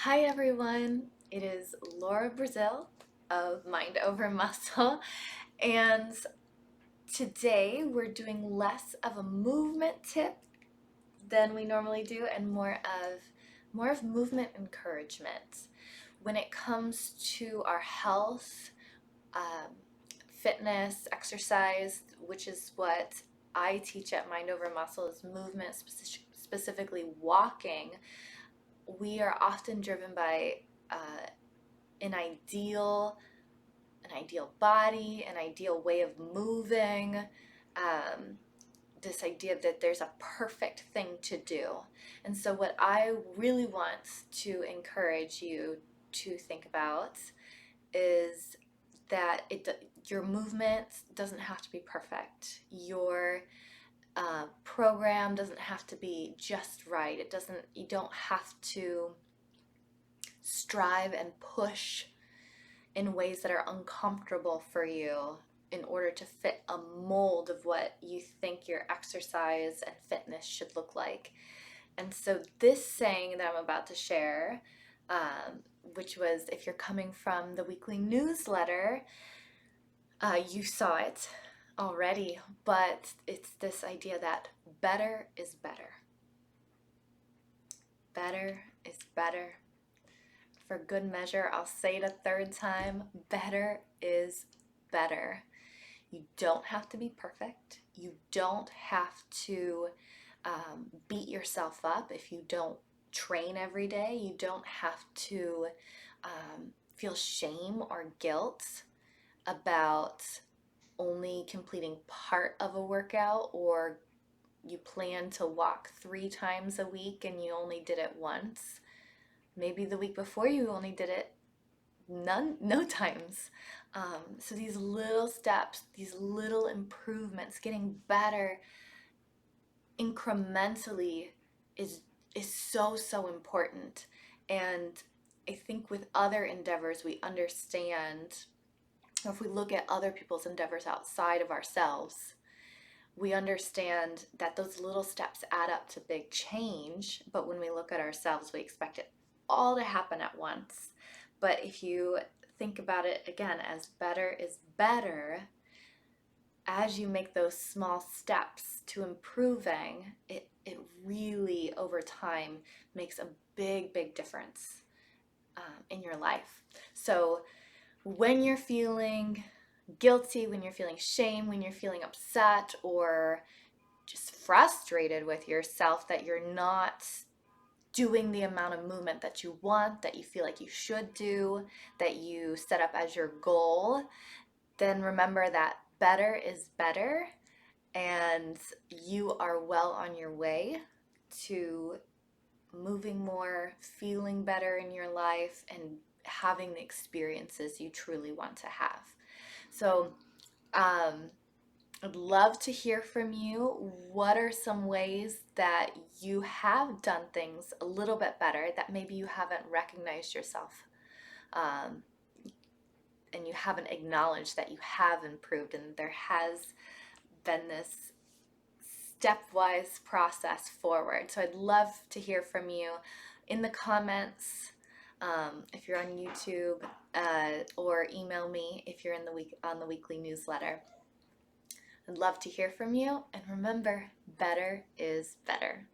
Hi everyone, it is Laura Brazil of Mind Over Muscle, and today we're doing less of a movement tip than we normally do and more of movement encouragement. When it comes to our health, um, fitness, exercise, which is what I teach at Mind Over Muscle, is movement, specifically walking. We are often driven by uh, an ideal body, an ideal way of moving, this idea that there's a perfect thing to do. And so what I really want to encourage you to think about is that your movement doesn't have to be perfect. Your program doesn't have to be just right. You don't have to strive and push in ways that are uncomfortable for you in order to fit a mold of what you think your exercise and fitness should look like. And so, this saying that I'm about to share, which was if you're coming from the weekly newsletter, you saw it already, but it's this idea that better is better. Better is better. For good measure, I'll say it a third time, better is better. You don't have to be perfect. You don't have to beat yourself up if you don't train every day. You don't have to feel shame or guilt about only completing part of a workout, or you plan to walk 3 times a week and you only did it once. Maybe the week before you only did it no times. So these little steps, these little improvements, getting better incrementally is is so important. And I think with other endeavors we understand, or if we look at other people's endeavors outside of ourselves, we understand that those little steps add up to big change. But when we look at ourselves, we expect it all to happen at once. But if you think about it again as better is better, as you make those small steps to improving, it really over time makes a big difference in your life. So when you're feeling guilty, when you're feeling shame, when you're feeling upset or just frustrated with yourself that you're not doing the amount of movement that you want, that you feel like you should do, that you set up as your goal, then remember that better is better, and you are well on your way to moving more, feeling better in your life, and having the experiences you truly want to have. So, I'd love to hear from you. What are some ways that you have done things a little bit better that maybe you haven't recognized yourself, um, and you haven't acknowledged that you have improved and there has been this stepwise process forward? So I'd love to hear from you in the comments, if you're on YouTube, or email me if you're in the week on the weekly newsletter. I'd love to hear from you, and remember, better is better.